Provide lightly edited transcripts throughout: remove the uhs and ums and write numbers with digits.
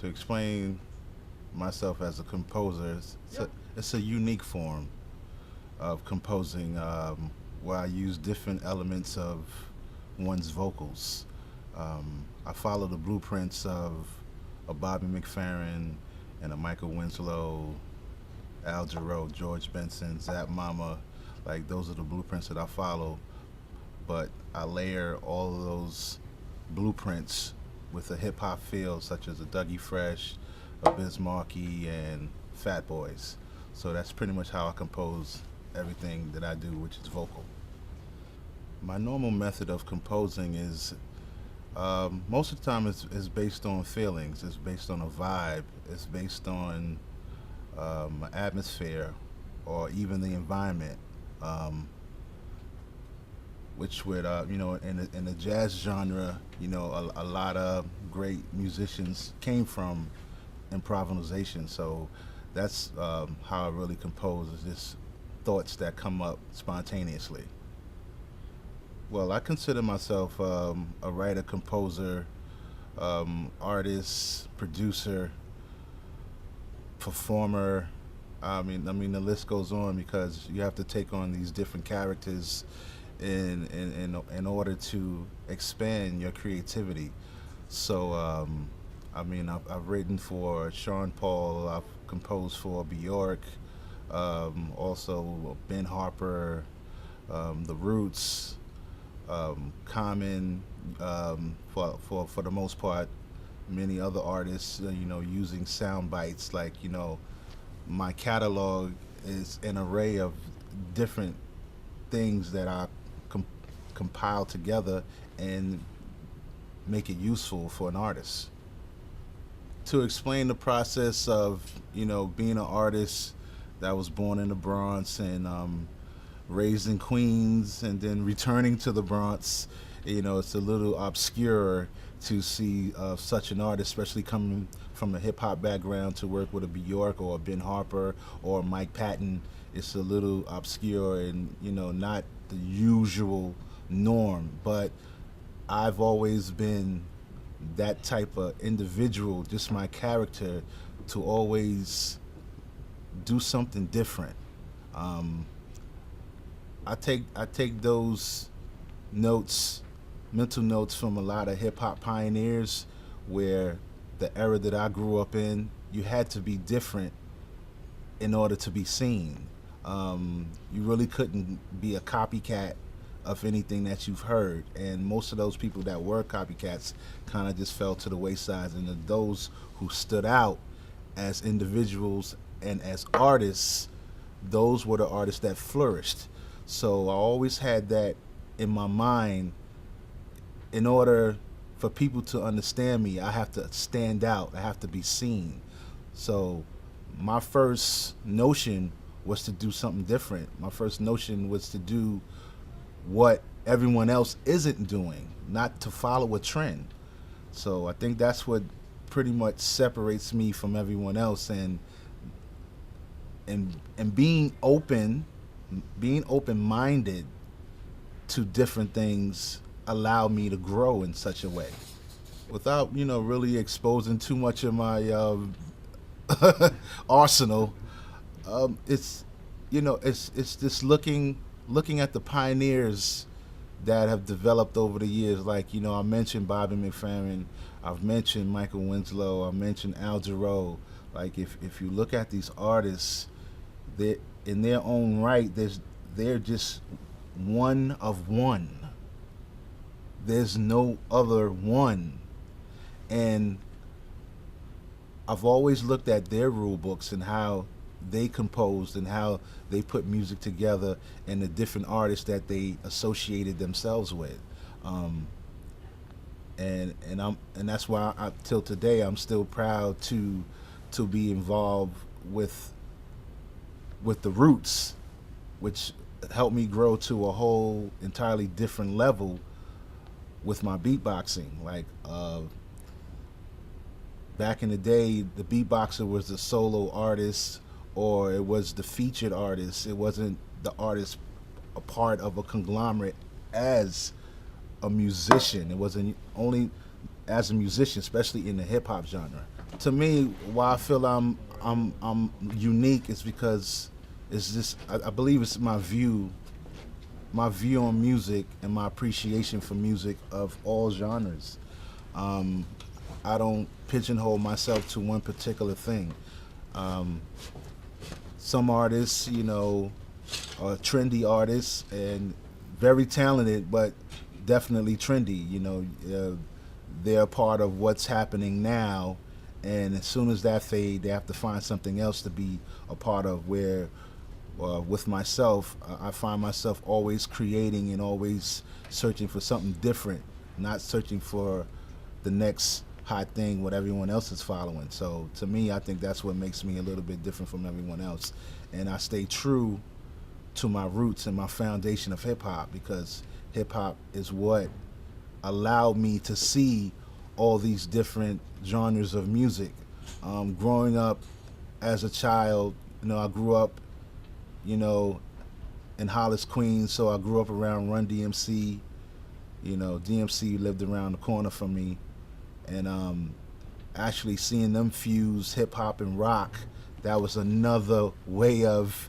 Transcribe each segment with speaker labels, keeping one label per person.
Speaker 1: To explain myself as a composer, it's a unique form of composing where I use different elements of one's vocals. I follow the blueprints of a Bobby McFerrin and a Michael Winslow, Al Jarreau, George Benson, Zap Mama. Like those are the blueprints that I follow, but I layer all of those blueprints with a hip hop feel, such as a Dougie Fresh, a Biz Markie, and Fat Boys. So that's pretty much how I compose everything that I do, which is vocal. My normal method of composing is most of the time it's based on feelings, it's based on a vibe, it's based on an atmosphere or even the environment. Um, which would in the jazz genre, a lot of great musicians came from improvisation. So that's how I really compose, is just thoughts that come up spontaneously. Well, I consider myself a writer, composer, artist, producer, performer. I mean, the list goes on because you have to take on these different characters in order to expand your creativity. So, I've written for Sean Paul, I've composed for Bjork, also Ben Harper, The Roots, Common, for the most part, many other artists, using sound bites. Like, my catalog is an array of different things that I com- compile together and make it useful for an artist. To explain the process of, being an artist that was born in the Bronx and raised in Queens and then returning to the Bronx, it's a little obscure to see such an artist, especially coming from a hip hop background, to work with a Bjork or a Ben Harper or Mike Patton. It's a little obscure and not the usual norm. But I've always been that type of individual, just my character, to always do something different. Um, I take those notes, mental notes, from a lot of hip hop pioneers, where the era that I grew up in, you had to be different in order to be seen. You really couldn't be a copycat of anything that you've heard, and most of those people that were copycats kind of just fell to the wayside. And those who stood out as individuals and as artists, those were the artists that flourished. So I always had that in my mind. In order for people to understand me, I have to stand out. I have to be seen. So my first notion was to do something different. My first notion was to do what everyone else isn't doing, not to follow a trend. So I think that's what pretty much separates me from everyone else. And being open minded to different things allow me to grow in such a way without really exposing too much of my arsenal. It's just looking at the pioneers that have developed over the years. Like, I mentioned Bobby McFerrin, I've mentioned Michael Winslow, I mentioned Al Jarreau. Like, if you look at these artists, they, in their own right, they're just one of one. There's no other one. And I've always looked at their rule books and how they composed and how they put music together and the different artists that they associated themselves with. Um, and that's why till today I'm still proud to be involved with the Roots, which helped me grow to a whole entirely different level with my beatboxing. Like, back in the day, the beatboxer was the solo artist or it was the featured artist. It wasn't the artist a part of a conglomerate as a musician. It wasn't only as a musician, especially in the hip hop genre. To me, why I feel I'm unique is because it's just I believe it's my view on music and my appreciation for music of all genres. Um, I don't pigeonhole myself to one particular thing. Um, some artists, are trendy artists and very talented, but definitely trendy. They're a part of what's happening now, and as soon as that fade, they have to find something else to be a part of. Where, with myself, I find myself always creating and always searching for something different, not searching for the next hot thing what everyone else is following. So to me, I think that's what makes me a little bit different from everyone else, and I stay true to my roots and my foundation of hip hop because hip hop is what allowed me to see all these different genres of music. Growing up as a child, I grew up, you know, in Hollis, Queens, so I grew up around Run DMC. DMC lived around the corner from me, and actually seeing them fuse hip hop and rock, that was another way of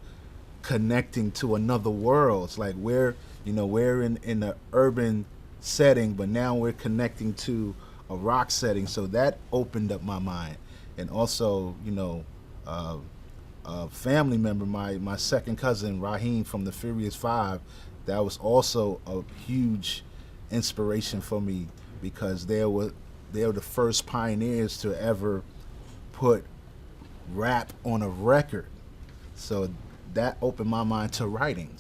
Speaker 1: connecting to another world. It's like we're in the urban setting, but now we're connecting to a rock setting. So that opened up my mind, and also uh, a family member, my second cousin Raheem from the Furious Five, that was also a huge inspiration for me because they were the first pioneers to ever put rap on a record. So that opened my mind to writing.